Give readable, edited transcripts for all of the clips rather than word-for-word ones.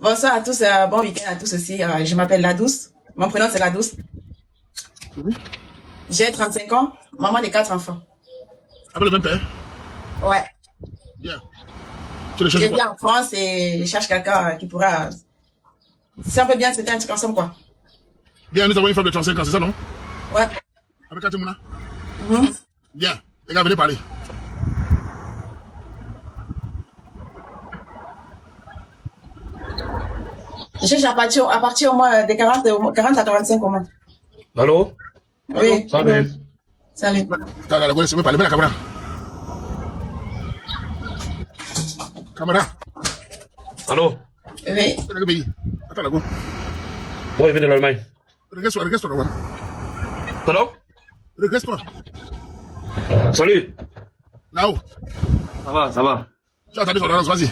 Bonsoir à tous, bon week-end à tous aussi. Je m'appelle La Douce. Mon prénom c'est La Douce. J'ai 35 ans, maman de 4 enfants. Avec le même père? Ouais. Bien. Tu le Je cherches vis quoi? en France et je cherche quelqu'un qui pourra... Si on peut bien se faire un truc ensemble, quoi. Bien, nous avons une femme de 35 ans, c'est ça, non? Ouais. Avec Katimuna? Mhm. Bien. Les gars, venez parler. Je cherche à partir au moins de 40 à 45 au moins. Allô? Oui. Salut. Salut. Attends, là, laissez-moi parler. Mets la caméra. Caméra. Allô? Oui. Quel pays? Attends, là, go. Moi, je viens de l'Allemagne. Regresse-toi, là. Pardon? Regresse-toi. Salut. Là-haut. Ça va, ça va. Tu as entendu son annonce, vas-y.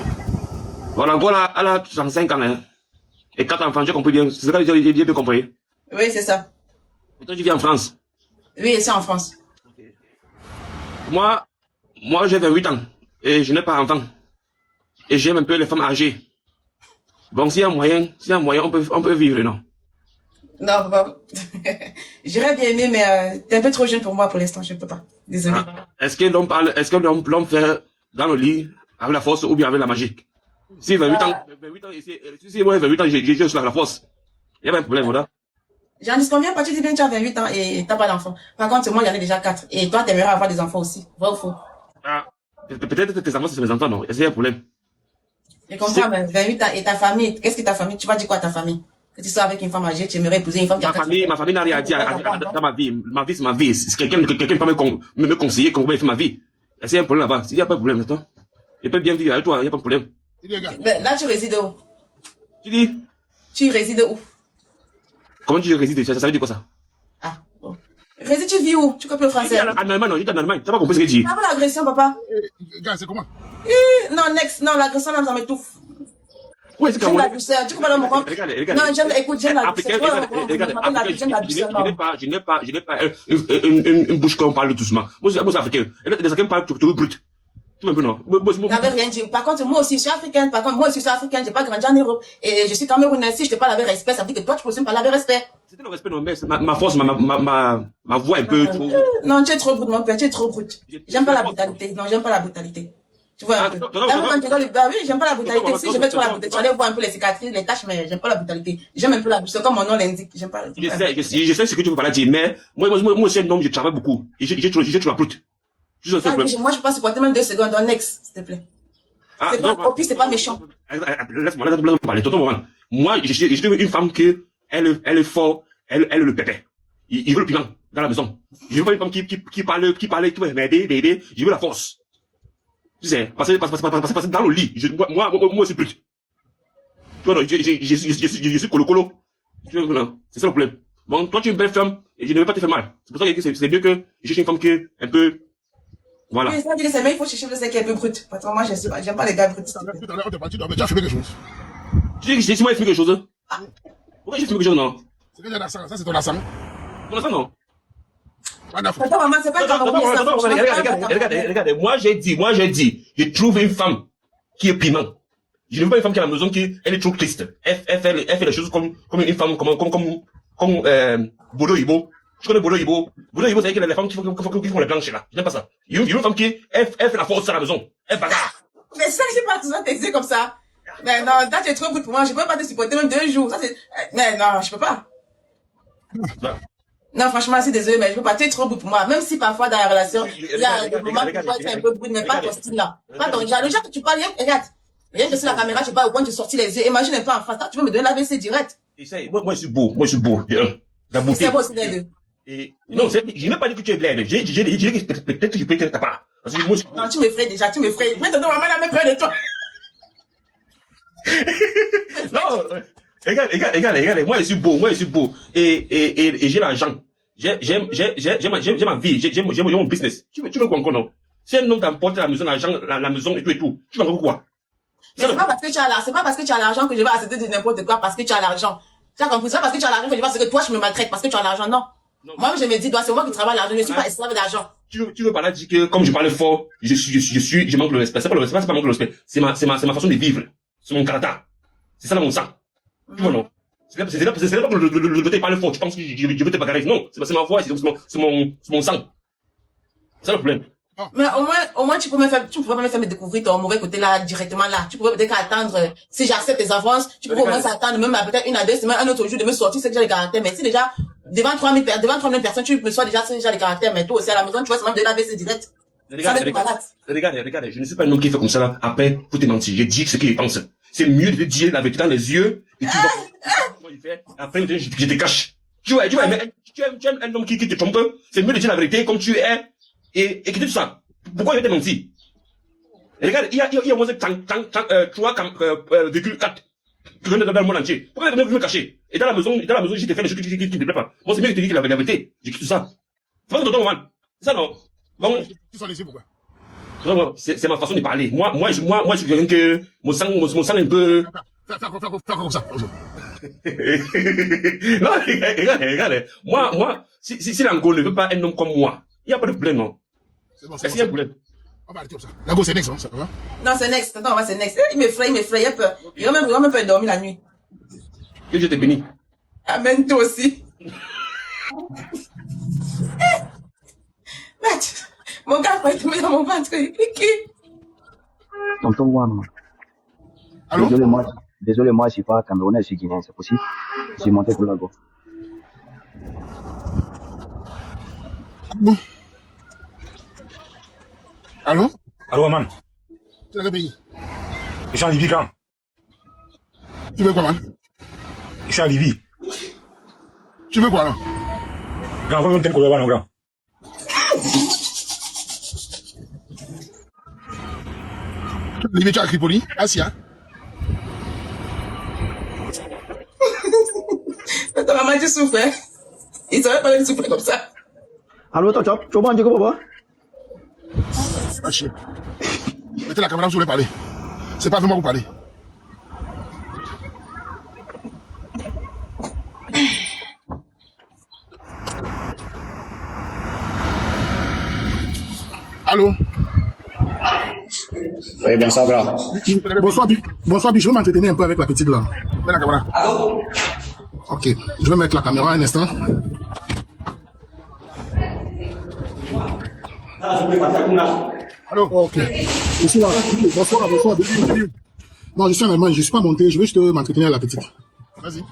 Voilà, voilà, elle a 35 ans, hein. Et 4 enfants, j'ai compris bien. C'est ça que j'ai bien compris. Oui, c'est ça. Et toi, tu vis en France. Oui, c'est en France. Moi, j'ai 28 ans. Et je n'ai pas d'enfant. Et j'aime un peu les femmes âgées. Bon, s'il y a moyen, on peut vivre, non? Non, bon. J'aurais bien aimé, mais t'es un peu trop jeune pour moi pour l'instant, je peux pas. Désolé. Est-ce que l'homme fait dans le lit avec la force ou bien avec la magie? Si 28 ans, 28 ans, si moi 28 ans, j'ai juste la force. Il y a pas un problème, voilà. J'en dis combien? Parce que tu dis bien que tu as 28 ans et t'as pas d'enfant. Par contre, moi, j'en ai déjà 4. Et toi, t'aimerais avoir des enfants aussi. Vrai ou faux? Ah, peut-être que tes enfants, c'est mes enfants, non? Est-ce qu'il y a un problème? Et comme ça, 28 ans. Et ta famille, qu'est-ce que ta famille, tu vas dire quoi à ta famille? Que tu sois avec une femme âgée, tu aimerais épouser une femme qui a 4 ans. Ma famille n'a rien à dire dans ma vie. Ma vie, c'est ma vie. Si quelqu'un peut me conseiller comment faire ma vie. Est-ce qu'il y a un problème là-bas? S'il n'y a pas de problème, attends. Je peux bien vivre avec toi, il n'y a pas de problème. Ben, là, tu résides où? Tu dis? Tu résides où? Comment tu résides? Ça veut dire quoi ça? Ah, bon. Réside, tu vis où? Tu comprends le français? En Allemagne, non, j'étais en Allemagne. Tu n'as pas compris ce que je dis? Ah, l'agression, papa? Gars, c'est comment? Non, non, l'agression, là, ça m'étouffe. Oui, c'est J'aime comme la douceur. Tu comprends mon compte? Regarde. Non, écoute, j'aime la douceur. J'aime la douceur, non. Je n'ai pas une bouche qu'on parle doucement. Moi, je suis africain. Les Africains parlent tout brut. Tu m'as non? T'avais rien dit. Par contre, moi aussi, je suis africaine. Par contre, moi aussi, je suis africaine. J'ai pas grandi en Europe. Et je suis camerounaise. Si je te parle avec respect, ça veut dire que toi, tu peux aussi me parler avec respect. C'était le respect, non, mais ma force, ma voix un peu trop. Non, tu es trop brut, mon père. Tu es trop brut. J'aime pas la brutalité. Non, j'aime pas la brutalité. Tu vois un peu. Oui, j'aime pas la brutalité. Si je mets trop la brutalité, tu allais voir un peu les cicatrices, les taches, mais j'aime pas la brutalité. J'aime un peu la douceur, comme mon nom l'indique. J'aime pas la brutalité. Je sais ce que tu veux pas dire, mais moi aussi, un homme, je travaille beaucoup. Et j'ai toujours la brute. Moi, je peux pas supporter même 2 secondes. Un ex, s'il te plaît. C'est pas, au pire, c'est pas méchant. Laisse-moi parler. Tonton, moi, je suis une femme que, elle est forte, elle est le pépé. Il veut le piment dans la maison. Je veux pas une femme qui parle, qui peut m'aider. Je veux la force. Tu sais, passer dans le lit. Moi, je suis brut. Tu vois, non, je suis colo. Tu vois, c'est ça le problème. Bon, toi, tu es une belle femme, et je ne veux pas te faire mal. C'est pour ça que c'est mieux que je cherche une femme qui est un peu, voilà. Oui, ça veut dire que c'est mieux, il faut chercher le qui est un peu brut. Parce que moi, j'aime pas les gars bruts. Tout à l'heure, on t'est parti, tu as fait quelque chose. Tu dis que moi, il fait quelque chose. Pourquoi j'ai fait quelque chose, non? C'est que j'ai l'accent, ça c'est ton accent. Ton accent, non? Attends, maman, c'est pas Regardez, moi j'ai dit, je trouve une femme qui est piment. Je ne veux pas une femme qui est à la maison elle est trop triste. Elle fait les choses comme une femme, comme Bodo Ibo. Je connais Bodo Ibo. Bodo Ibo, c'est les femmes qui font les planches là. Je n'aime pas ça. Il y a une femme qui, elle fait la force à la maison. Elle bagarre. Mais ça, j'ai pas besoin de t'exer comme ça. Mais non, là, tu es trop brut pour moi. Je peux pas te supporter même 2 jours. Ça, c'est, mais non, je peux pas. Non, franchement, c'est désolé, mais je peux pas. Tu es trop brut pour moi. Même si parfois dans la relation, il y a des moments où tu peux être un peu brut, mais pas ton style là. Pas ton genre. Le genre que tu parles, regarde. Rien que sur la caméra, je sais pas au point de sortir les yeux. Imagine un peu en face. Là, tu veux me donner l'AVC direct. Moi, je suis beau. La beauté. C'est beau, c'est les deux. Non, je n'ai pas dit que tu es blague. J'ai dit que peut-être que je peux être ta part. Parce que moi, non, tu m'effraies déjà, tu m'effraies. Maintenant, maman, elle a même peur de toi. Non, regarde, moi je suis beau, et j'ai l'argent, j'ai ma vie, j'ai mon business. Tu veux quoi encore, non? Si un homme t'emporte la maison, l'argent, la maison et tout, tu vas encore quoi? Mais c'est pas parce que tu as l'argent que je vais accepter de n'importe quoi parce que tu as l'argent. Tu as compris? C'est pas parce que tu as l'argent que je vais accepter que toi je me maltraite parce que tu as l'argent, non. Moi, je me dis, c'est moi qui travaille l'argent, je ne suis pas esclave d'argent. Tu veux par là dire que, comme je parle fort, je manque le respect. C'est pas le respect, c'est pas manque le respect. C'est ma façon de vivre. C'est mon caractère. C'est ça dans mon sang. Tu vois, non? C'est pas que le côté parle fort. Tu penses que je veux te bagarrer. Non, c'est ma voix, c'est mon sang. C'est ça le problème. Mais au moins, tu peux pas me faire me découvrir ton mauvais côté là, directement là. Tu pourrais peut-être attendre, si j'accepte tes avances, tu peux au moins s'attendre, même à peut-être 1 à 2 semaines, un autre jour de me sortir, c'est déjà les caractères. Mais si déjà, devant 3000 personnes, tu me sois déjà les caractères, mais toi aussi à la maison, tu vois, c'est même de la VC direct. Regarde, je ne suis pas un homme qui fait comme ça là, après, pour te mentir. Je dis ce qu'il pense. C'est mieux de te dire la vérité dans les yeux, et tu vas, comment il fait, après, je te cache. Tu vois, mais tu aimes un homme qui te trompe, c'est mieux de dire la vérité comme tu es, et quitter tout ça. Pourquoi je vais te mentir? Et regarde, il y a au moins 3,4 dans le monde entier. Pourquoi tu me cacher? Et dans la maison, je t'ai fait des choses qui ne te plaisent pas. Moi, c'est mieux que tu dis la vérité. J'ai quitté tout ça. C'est pas que tonton, man. C'est ça, non? Bon. Tu sors ici, pourquoi? Non, c'est ma façon de parler. Moi, je suis quelqu'un que, mon sang est un peu... Fais comme ça. Non, regarde. Moi, si l'Angola ne veut pas un homme comme moi, il n'y a pas de problème, non? C'est bon, Est-ce qu'il y a un problème? On va arrêter comme ça. La go, c'est next, hein, ça va? Non, c'est next. Attends, c'est next. Il m'effraie, il a peur. Il va même pas dormir la nuit. Que Dieu te bénisse. Amen, toi aussi. Matt, mon gars va tomber dans mon ventre. Tonton Wam. Allô? Désolé, moi, je suis pas camerounais, je suis guinéen, c'est possible? Je suis monté pour la go. Bon. Allô? Allô, man. Tu es dans quel pays? Je suis en Libye, quand? Tu veux quoi, man? Je suis en Libye. Tu veux quoi, là? Grand, faut me quoi, non, grand? Libye, tu as Tripoli? Asia? Ta maman, tu souffres, hein? Il savait pas de souffrir comme ça. Allô, toi, tu vas dire quoi, Ah, chier. Mettez la caméra, vous voulez parler. C'est pas vraiment vous parler. Allô? Oui, bien ça, grand. Bonsoir, Bi, je veux m'entretenir un peu avec la petite là. Mets la caméra. Allô? Ok, je vais mettre la caméra un instant. Allô? Ok. Je suis là. Bonsoir. Non, je suis en Allemagne, je suis pas monté, je veux juste m'entretenir avec la petite. Vas-y.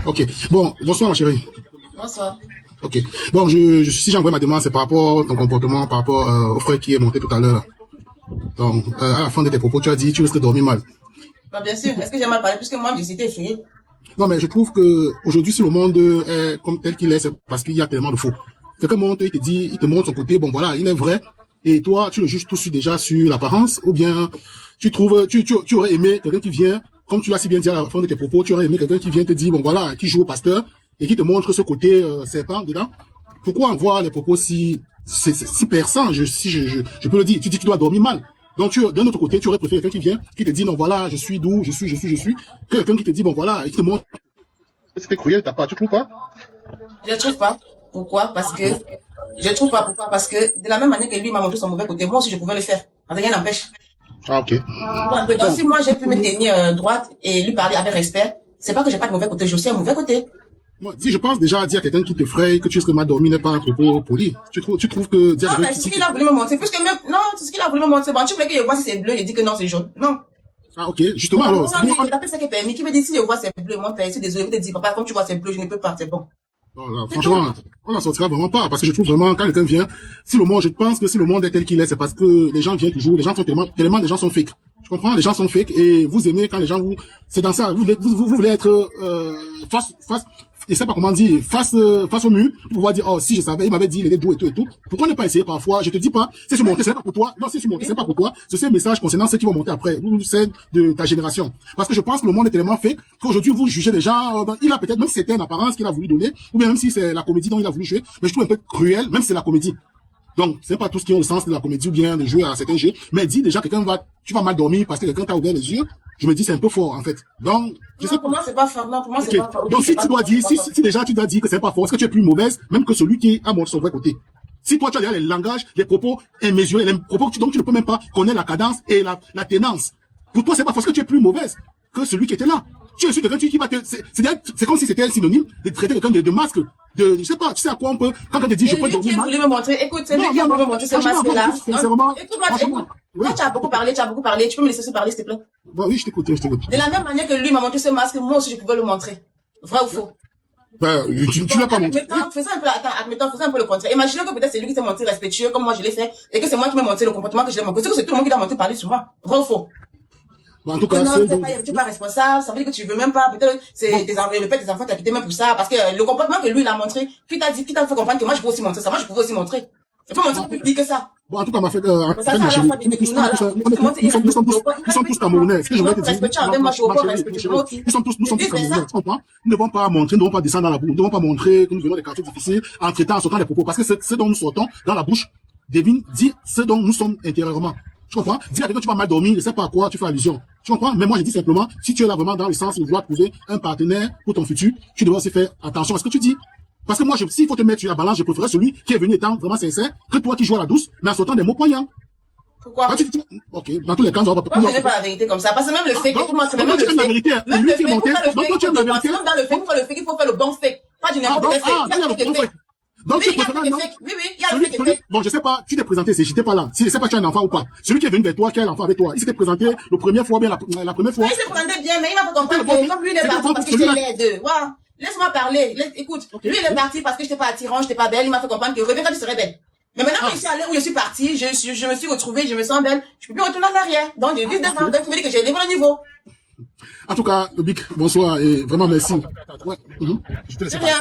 Ok. Bon, bonsoir ma chérie. Bonsoir. Ok. Bon, si j'ai envoyé ma demande, c'est par rapport à ton comportement, par rapport au frère qui est monté tout à l'heure. Donc, à la fin de tes propos, tu as dit, tu risques de dormir mal. Bah, bien sûr. Est-ce que j'ai mal parlé? Puisque moi, j'ai été effrayée. Non, mais je trouve que aujourd'hui, si le monde est comme tel qu'il est, c'est parce qu'il y a tellement de faux. Quelqu'un monte, il te dit, il te montre son côté, bon voilà, il est vrai, et toi, tu le juges tout de suite déjà sur l'apparence, ou bien tu aurais aimé quelqu'un qui vient, comme tu l'as si bien dit à la fin de tes propos, tu aurais aimé quelqu'un qui vient te dire, bon voilà, qui joue au pasteur, et qui te montre ce côté serpent dedans. Pourquoi envoyer les propos si perçants, je peux le dire, tu dis que tu dois dormir mal. Donc, d'un autre côté, tu aurais préféré quelqu'un qui vient, qui te dit, non, voilà, je suis doux, je suis, que quelqu'un qui te dit, bon, voilà, il te montre. C'était cruel, t'as pas, tu trouves pas? Je trouve pas. Pourquoi? Parce que, de la même manière que lui m'a montré son mauvais côté, moi aussi je pouvais le faire. Rien n'empêche. Ah, ok. Donc, si moi j'ai pu me tenir droite et lui parler avec respect, c'est pas que j'ai pas de mauvais côté, j'ai aussi un mauvais côté. Moi, si je pense déjà dire à quelqu'un qui te fraye, que tu serais mal dormi n'est pas un propos poli. Tu trouves que dire non, mais c'est ce qu'il a voulu me montrer. Puisque même, non, c'est ce qu'il a voulu me montrer. Bon, tu voulais que je vois si c'est bleu, il dit que non, c'est jaune. Non. Ah, ok. Justement, alors. Non, il appelle ça qui est permis. Qui me dit si je vois c'est bleu, moi, c'est désolé, je te dis, papa, comme tu vois c'est bleu, je ne peux pas, c'est bon. Non, là, franchement, on n'en sortira vraiment pas, parce que je trouve vraiment, quand quelqu'un vient, je pense que si le monde est tel qu'il est, c'est parce que les gens viennent toujours, les gens sont tellement les gens sont fake. Je comprends, les gens sont fake, et vous aimez quand les gens c'est dans ça, vous voulez être, face, je sais pas comment dire, face au mur, pour pouvoir dire, oh, si je savais, il m'avait dit, il était doux et tout. Pourquoi ne pas essayer parfois? Je te dis pas, si je montais, c'est pas pour toi. Non, si je montais, c'est pas pour toi. C'est un message concernant ceux qui vont monter après, ou c'est de ta génération. Parce que je pense que le monde est tellement fait qu'aujourd'hui, vous jugez les gens, il a peut-être, même si c'était une apparence qu'il a voulu donner, ou bien même si c'est la comédie dont il a voulu jouer, mais je trouve un peu cruel, même si c'est la comédie. Donc, c'est pas tout ce qui ont le sens de la comédie ou bien de jouer à certains jeux. Mais dis déjà, tu vas mal dormir parce que quelqu'un t'a ouvert les yeux. Je me dis, c'est un peu fort, en fait. Donc, je sais pas. Pour moi, c'est pas fort. Non, pour moi, c'est pas fort. Donc, si tu dois dire, si déjà tu dois dire que c'est pas fort, est-ce que tu es plus mauvaise, même que celui qui a montré son vrai côté? Si toi, tu as déjà les langages, les propos immesurés, les propos donc tu ne peux même pas connaître la cadence et la ténance. Pour toi, c'est pas fort, est-ce que tu es plus mauvaise que celui qui était là? tu es sûr quelqu'un qui va te, c'est comme si c'était un synonyme de traiter quelqu'un de masque, je sais pas, tu sais à quoi on peut, quand on te dit, je peux dormir mal. Voulu me montrer, écoute, c'est lui qui a voulu me montrer ce masque-là. Sincèrement, Écoute-moi, toi, tu as beaucoup parlé, tu peux me laisser aussi parler, s'il te plaît. Bon, oui, je t'écoute. De la même manière que lui m'a montré ce masque, moi aussi, je pouvais le montrer. Vrai ou faux? Ben, tu l'as pas montré. Faisons un peu le contraire. Imaginons que peut-être c'est lui qui s'est montré respectueux, comme moi je l'ai fait, et que c'est moi qui m'ai montré le comportement que je l'ai montré. C'est que c'est tout le monde qui doit monter parler sur moi. Vrai ou faux? Bon, en tout cas, non, tu n'es pas responsable, ça veut dire que tu veux même pas, peut-être, c'est le père des enfants t'a quitté même pour ça, parce que le comportement que lui, il a montré, qui t'a fait comprendre que moi, je peux aussi montrer ça, moi, je pouvais aussi montrer. Je peux montrer au public que ça. Bon, en tout cas, ma fête, ma chérie, nous sommes tous Camerounais. Ce que je voulais te dire, nous sommes tous Camerounais, tu comprends? Nous ne devons pas montrer, nous ne devons pas descendre dans la bouche, nous ne devons pas montrer que nous venons des quartiers difficiles en traitant, en sortant des propos, parce que ce dont nous sortons dans la bouche devine, dit ce dont nous sommes intérieurement. Tu comprends? Dis à quelqu'un que tu vas mal dormir, je sais pas à quoi tu fais allusion. Tu comprends? Mais moi, je dis simplement, si tu es là vraiment dans le sens où tu dois trouver un partenaire pour ton futur, tu dois aussi faire attention à ce que tu dis. Parce que moi, s'il faut te mettre sur la balance, je préférerais celui qui est venu étant vraiment sincère que toi qui joues à la douce, mais en sortant des mots poignants. Pourquoi? Ok, dans tous les cas, on va pas. Moi, je n'ai pas la vérité comme ça. Parce que même le fait que moi, c'est même le fait. Même le fait, dans le fait qu'il faut faire le bon fait. Pas du n'importe quel fait. Donc, oui, il y a le fait. Bon, je sais pas, tu t'es présenté, j'étais pas là. Si je sais pas, tu as un enfant ou pas. Celui qui est venu vers toi, qui a un enfant avec toi, il s'était présenté la première fois, bien la première fois. Il s'est présenté bien, mais il m'a pas compris que comme lui, il est parti parce que j'étais laide. Voilà. Laisse-moi parler. Écoute, lui, il est parti parce que j'étais pas attirant, j'étais pas belle. Il m'a fait comprendre que reviens quand tu serais belle. Mais maintenant, quand je suis allée où je suis partie, je me suis retrouvée, je me sens belle. Je peux plus retourner en arrière. Donc, je dis devant. Donc, tu me dis que j'ai élevé le niveau. En tout cas, le Bic, bonsoir et vraiment merci. Ouais. Je te laisse parler.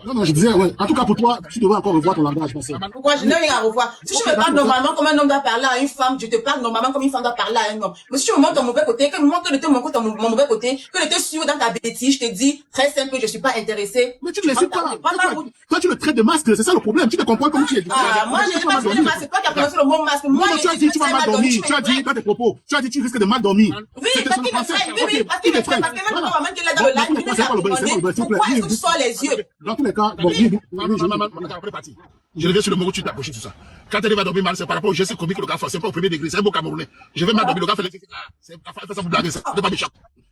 Non, je disais, ouais. En tout cas, pour toi, tu devrais encore revoir ton langage, pensez. Pourquoi? Je n'ai rien à revoir. Si je me parle normalement comme un homme doit parler à une femme, je te parle normalement comme une femme doit parler à un homme. Mais si tu me montres ton mauvais côté, que je te montre mon mauvais côté, que je te suis dans ta bêtise, je te dis, très simple, je suis pas intéressée. Mais tu ne le sais pas. Toi, tu le traites de masque, c'est ça le problème. Tu te comprends comme tu es. Moi, je n'ai pas dit de masque, c'est toi qui as prononcé le mot masque. Moi, tu as dit, tu vas mal dormir. Tu as dit, dans tes propos, tu as dit, tu risques de mal dormir. Oui, parce qu'il me freine. Oui, parce qu'il me freine. Parce que même le moment qu'il est dans le live, pourquoi il vous sort les yeux? Dans tous les cas, bon, je reviens sur le mot où tu t'as approché tout ça. Quand elle va dormir mal, c'est par rapport au geste comique que le gars fait. C'est pas au premier degré, c'est un beau Camerounais. Je vais mal dormir, le gars fait ça vous blaguer, ça. C'est pas méchant.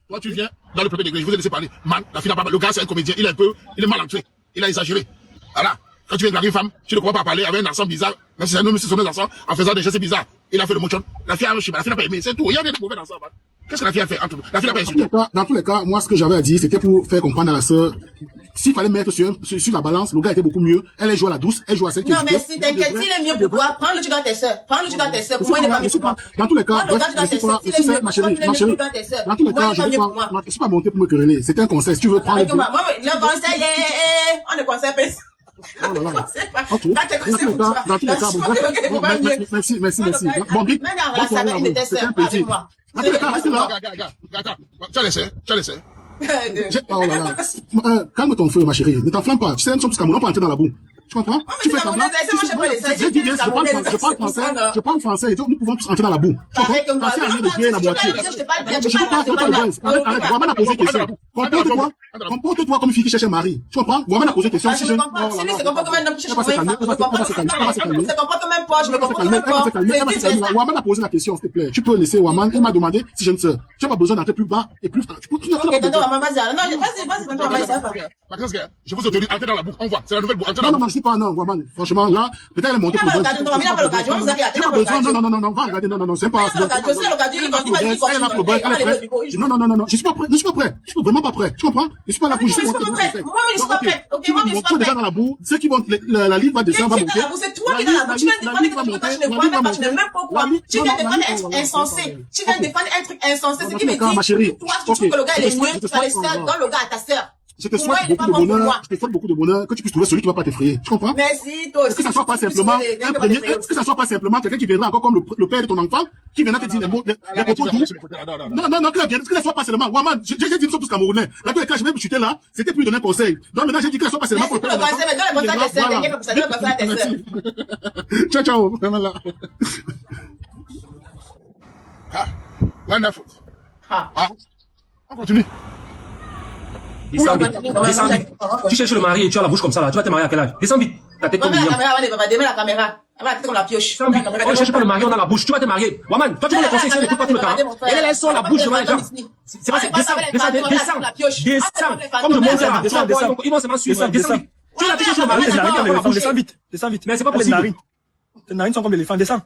Toi, tu viens dans le premier degré, je vous ai laissé parler. Man, la fille n'a pas, le gars, c'est un comédien, il est mal entré. Il a exagéré. Voilà. Quand tu viens draguer une femme, tu ne crois pas parler avec un accent bizarre, même si c'est un homme, c'est son accent, en faisant des gestes bizarres. Il a fait le mochon. La fille n'a pas aimé, c'est tout. Il y a des mauvais dans ça, man. Qu'est-ce que la fille a fait entre nous? La fille n'a pas insulté. Dans tous les cas, moi, ce que j'avais à dire, c'était pour faire comprendre à la sœur, s'il fallait mettre sur la balance, le gars était beaucoup mieux. Elle joue à la douce, elle joue à celle qui est. Non, mais si t'inquiète, il est mieux pour toi. Prends-le, tu dans tes sœurs. Prends-le, tu dans tes sœurs. Pour moi, il n'est pas mieux pour moi. Dans tous les cas, ma chérie. Dans tous les cas, je suis pas monté pour me quereller. C'était un conseil. Si tu veux prendre. Le conseil, on ne conseille pas. Oh là là. Ok. Dans tous les cas, merci. Bon, Bic, c'était un plaisir. Dans tous les cas, reste là. Tu as laissé. Oh là là. Calme ton feu, ma chérie. Ne t'enflamme pas. Tu sais, nous sommes tous Camerounais, on peut entrer dans la boue. Tu comprends? Tu fais semblant. Je parle français et donc nous pouvons tous entrer dans la boue. Tu comprends? Passer à de bien la moitié. Je peux pas. Arrête. Waman a posé question. Comporte-toi comme une fille qui cherche un mari. Tu comprends? Waman a posé question. Si je ne comprends pas. Si lui se comporte comme un homme qui cherche un mari. Il se comporte même pas. Je me comporte même pas. Waman a posé la question, s'il te plaît. Tu peux laisser Waman. Il m'a demandé si j'ai une sœur. Tu n'as pas besoin d'entrer plus bas et plus tard. Ok, attends, maman, vas-y. Je vous autorise, entrez dans la boucle. On voit. C'est la nouvelle boucle. Non, je suis pas, non, Waman. Franchement, là, peut-être elle est montée pour le non, va regarder, non, c'est pas. Non, je suis pas prêt. Je suis vraiment pas prêt. Tu comprends? Je suis pas là pour. Moi, je suis pas prêt. Ok, moi, je suis pas prêt. Déjà dans la boue, ceux qui vont, la ligne va descendre, va monter. C'est toi qui es dans la boue. Tu viens de défendre que je ne vois même pas, je ne sais même pas quoi. Tu viens de défendre un truc insensé. Tu viens de défendre un truc insensé. Ce qui me dit, toi, tu trouves que le gars, il est mieux, tu vas laisser dans le gars à ta sœur. Je te souhaite beaucoup de bonheur, que tu puisses trouver celui qui va pas t'effrayer. Tu comprends? Merci, toi aussi. Est-ce que ça soit pas simplement quelqu'un qui viendra encore comme le père de ton enfant, qui viendra te dire les mots, les propos doux? Non, que ça soit pas seulement. Waman, j'ai dit, nous sommes tous Camerounais. Là, tous les cas, je vais me chuter là, c'était plus donner un conseil. Donc maintenant, j'ai dit que ça soit pas seulement pour le père de ton enfant. Ciao, vraiment là. Wonderful. On continue. Descends vite. Tu cherches le mari et tu as la bouche comme ça là. Tu vas te marier à quel âge? Descends vite. Ta tête comme la caméra, allez, papa, démets la caméra. Elle va la tête comme la pioche. On ne cherche pas le mari, on a la bouche. Tu vas te marier. Waman, toi tu veux les conseils, tu pas tout le temps. Elle sort la bouche devant les gens. C'est pas ça. Descends. Comme je monte là, descends. Ils vont seulement suivre. Descends. Tu vas te chercher le mari, Descends vite. mais c'est pas Tes narines. possible. Tes narines sont comme l'éléphant. Descends.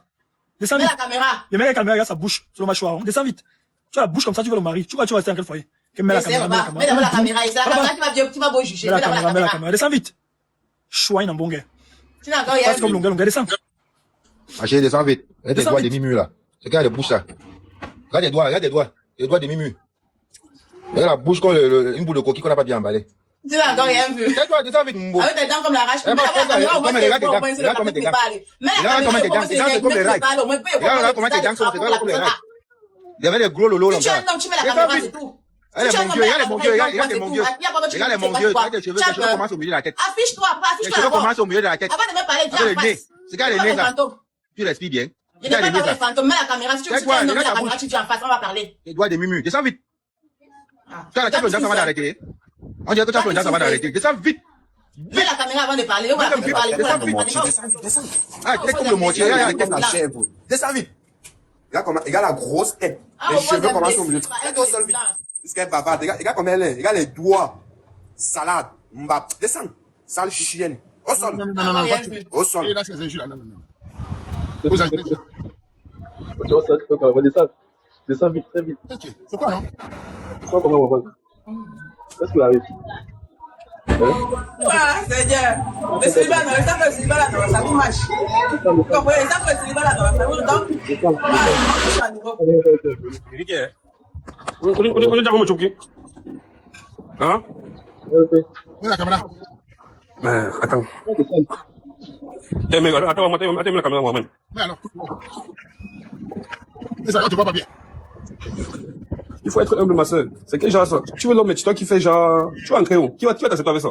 Descends Mets vite. la caméra. Le mec avec la caméra, regarde sa bouche sur le mâchoire. Descends vite. Tu as la bouche comme ça, tu veux le mari. Tu vas rester dans quel foyer? Mets la caméra. Mets d'abord la caméra. Et c'est la caméra qui va beau juger. Mets Mets la d'abord la caméra. caméra. Descends vite. Choigne en bon gars. Tu n'as encore rien Passe comme vu. longueur. Descends. Ma chérie, descends vite. Regarde tes Descends doigts vite. des mimus là. Regarde les bouches là. Regarde les doigts, regarde les doigts. Les doigts des mimus. Regarde la bouche comme une boule de coquille qu'on n'a pas bien emballée. Tu n'as encore rien vu. Regarde-toi, descends vite, mon beau. Avec tes dents comme la rage. Eh, Mets la caméra au moins regarde tes dents. au moins, c'est le Regarde comment tes dents. parler. Mets la Regarde comment caméra tes au dents. moins, c'est Regarde comme les le rails. parler. Au moins, Regarde comment tes dents sont. Regarde comme les rails. Il y avait des gros lolos là. Si tu es un homme, tu mets la caméra, c'est tout. Regarde les mon Dieu, regarde les mon Dieu. Regarde les mon Dieu, regarde tes cheveux commencent au milieu de la tête. Affiche-toi, pas Les affiche-toi cheveux d'abord. commencent au milieu de la tête. Avant de me parler, dis Regarde en le nez. face. Regarde les nez là. Fantôme. Tu respires bien. Je ne Regarde peux les pas nez parler là. fantôme. Mets la caméra. Si tu Fais quoi? es un homme, mets Regarde la ta caméra, bouche. tu dis en face, on va parler. Les doigts des mimus. Descends vite. Ah. Tu as la tête ça va d'arrêter. On dirait que tu as ça va d'arrêter. Descends vite. Mets la caméra avant de parler. On va plus parler. Ah, tête comme le mortier. Regarde la tête là. chèvre. Descends vite. Regarde la grosse tête. Ah, Les au moins, cheveux commencent au c'est- milieu. c'est- Regarde au sol vite. Jusqu'à bavarde. Regarde comment elle est. Regarde les doigts. Salade. Mbap. Descends. Sale chienne. Au sol. Non, Rien pas tu- vu. Au sol. Et là, c'est injure là. Non. Vous avez- Descends vite, très vite. Ok, c'est quoi, non? Comment on va voir? Qu'est-ce qu'il arrive? Ah, Seigneur. Le célibat, non, le simple célibat là, non, ça vous match. Vous comprenez, le simple célibat là, non, ça vous donc. Ah, je suis à nouveau. On est déjà comme choqué. Hein? Mets la caméra. Attends. Attends, la caméra, moi-même. Mais alors. Mais ça va, tu vois pas bien. Il faut être humble, ma soeur. C'est quel genre ça? Tu veux l'homme, mais tu toi qui fais genre. Tu vas entrer où? Qui va t'accepter avec ça?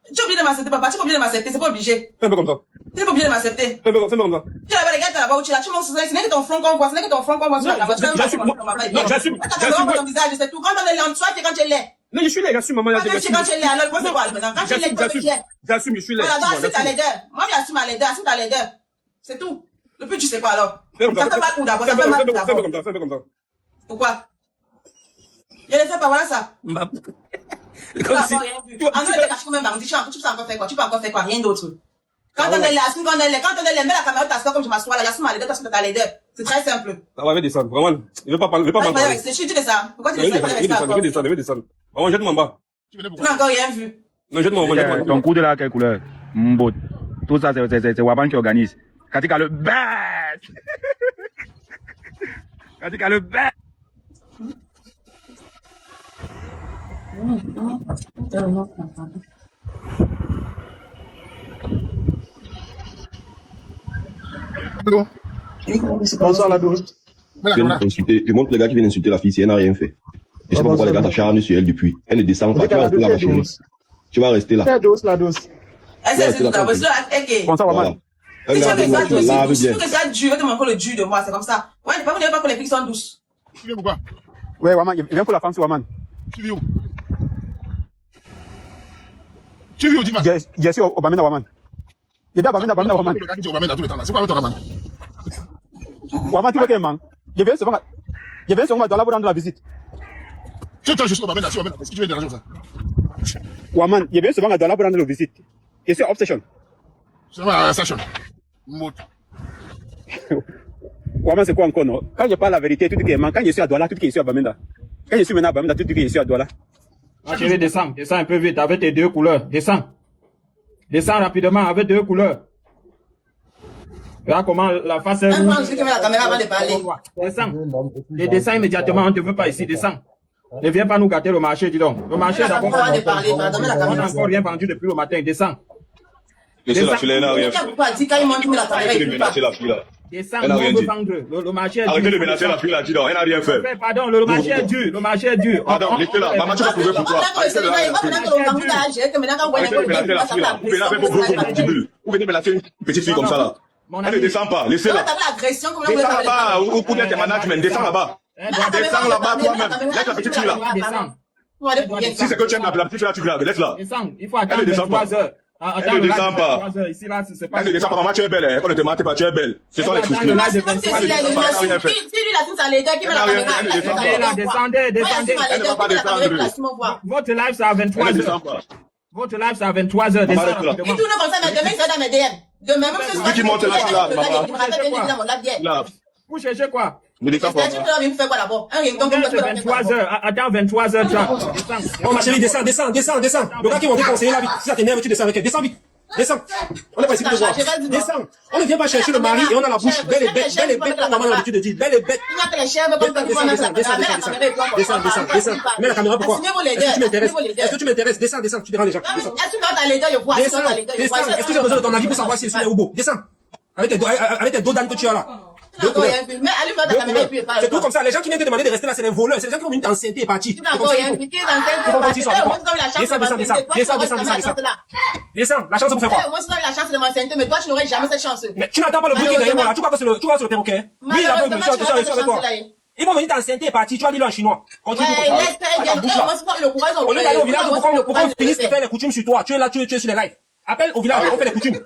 Tu es obligé de m'accepter, papa. Tu es obligé de m'accepter. C'est pas obligé. Fais un peu comme ça. Tu n'es pas obligé de m'accepter. Fais un peu comme ça. Tu là-bas, les gars, tu là-bas où tu es là. Tu montres, ce n'est que ton front qu'on voit. Ce n'est que ton front qu'on voit. J'assume. Ton visage, c'est tout. Quand on est là, tu vois, c'est quand tu es laid. Non, je suis là, j'assume, maman. Quand tu es laid, alors, moi, c'est quoi, maintenant? Quand tu es laid, tu es fier. J'assume, je suis là. Voilà, donc, assume ta laideur. Moi, j'assume ma laideur. Assume ta laideur. C'est tout. Le plus, tu sais quoi, alors? Ça fait mal pour d'abord. Ça fait mal pour d'abord. Fais un peu comme ça. Pourquoi? Je les fais pas, voilà ça. Tu peux encore rien vu. En vrai, tu peux même bandit, tu peux encore faire quoi? Tu peux encore faire quoi? Rien d'autre. Quand on est là, assume qu'on est là. Quand on est là, mets la caméra, t'assois comme je m'assois là, assume ma laideur, t'assume ta laideur. C'est très simple. Ça va descendre, vraiment. Il veut pas parler. Tu dis ça. Pourquoi tu Il dis ça? veut descendre. Vraiment, jette-moi en bas. Tu venais Tu pourquoi? n'as encore rien vu. Non, jette-moi en bas. Ton coup de la quelle couleur? Mbot. Tout ça, c'est Waban qui organise. Katika le bad. Katika le bad. Allô? Bonsoir, la douce. Mets la caméra. Je montre le gars qui vient d'insulter la fille si elle n'a rien fait. Je sais pas pourquoi les gars s'acharnent sur elle depuis. Elle ne descend pas. Tu vas rester là, ma chérie. Tu vas rester là. La douce, la douce. C'est tout d'abord. Ok. Bonsoir, Voilà. Waban. Un Si tu gars veux que ça qui lave dure, si tu bien. veux que ça dure, tu m'envoies le dur de moi, c'est comme ça. Ouais, vous n'avez pas que les filles sont douces. Tu viens pourquoi? Ouais, Waman, il vient pour la femme, c'est Waman. Tu viens où? Tu viens où, dis-moi? Il est sûr, Obamena Waman. Il est Obamena Waman. Le gars qui dit Obama dans tout le temps là. C'est quoi ton Obama? Waman, tu veux qu'il manque? Il vient souvent dans la boîte de la visite. Tu je suis Obama, je suis Obama. Est-ce que tu veux déranger ça? Waman, il vient souvent dans la boîte de la visite. Et c'est obsession. C'est ma station. Mot. Waman, c'est quoi encore, non? Quand je parle la vérité, tu dis qu'il manque. Quand je suis à Douala, tu dis que je suis à Bamenda. Quand je suis maintenant à Bamenda, tu dis que je suis à Douala. Ma chérie, descends un peu vite avec tes deux couleurs. Descends rapidement avec deux couleurs. Regarde comment la face est Même rouge. quand je dis que mets la caméra avant de parler. Descends. Et descends immédiatement, on ne te veut pas ici, descends. Ne viens pas nous gâter le marché, dis donc. Le marché, d'abord, Avant de parler, pardon, mets la on n'a caméra. encore rien vendu depuis le matin, descends. Laissez la fille, elle n'a rien fait. Pourquoi dit quand il monte, tu mets la caméra, Arrêtez il de ne peut pas. menacer la fille là. Descends, Elle n'a on rien veut dit. vendre. Le marché est dur. Arrêtez de menacer la fille là, dis donc. Elle n'a rien fait. Pardon, le marché est dur. Le marché est dur. Pardon, laissez-la. Maman, tu vas prouver pourquoi. Arrêtez de menacer la fille. Arrêtez de menacer la fille là. Vous venez avec vos gros petits bulles. Vous venez menacer une petite fille comme ça là. Elle ne descend pas, laissez-la. L'agression, comment vous Descends là-bas, ou pour tes management, descends là-bas. Descends là-bas toi-même. Laisse la petite fille là. Descends. Si c'est que tu aimes la petite fille là, tu la laisse là. Descends. Il faut Elle attendre ne descend pas. 23 heures. Attends, ne descend pas. Ici, là, c'est pas. Elle ne descend pas, maman, tu es belle, hein. Quand ne te mentez pas, tu es belle. Ce sont les frustrés. Si lui, la tout ça, les gars qui me la caméra. Descendez. Elle ne va pas descendre. Votre live, c'est à 23h. Votre live, c'est à 23h. Il tourne comme ça, mais demain, il sera dans mes DM. Demain, même que Celui qui monte là, là. Vous cherchez quoi? Ne descends pas. Tu fais quoi d'abord? C'est 23h. Attends, 23h30. Oh, ma chérie, descends. Le gars qui vont te conseiller là, vite. Si ça t'énerve, tu descends avec elle. Descends vite. Descends. On n'est pas ici pour te voir. Descends. On ne vient pas chercher le mari et on a la bouche belle et bête. Belle et bête, comme maman a l'habitude de dire. Belle et bête. Descends. Mets la caméra, pourquoi? Est-ce que tu m'intéresses? Descends. Tu déranges les gens. Descends. Est-ce que j'ai besoin de ton avis pour savoir si je suis là ou beau? Descends. Avec tes dos d'âne que tu as là. C'est tout comme ça. Les gens qui viennent te demander de rester là, c'est les voleurs. C'est les gens qui vont venir t'enceinte et partir. Descends. La chance, vous fait quoi? Moi, si la chance de m'enceinte, mais toi, tu n'aurais jamais cette chance. Mais tu n'attends pas le bruit qui est derrière moi là. Tu crois que c'est le perroquet? Lui, il a pas de chance avec toi. Ils vont venir t'enceinte et partir. Tu vas dire en chinois. Continue comme ça. Au lieu d'aller au village, pourquoi on finisse de faire les coutumes sur toi? Tu es là, tu es sur les lives. Appelle au village, on fait les coutumes.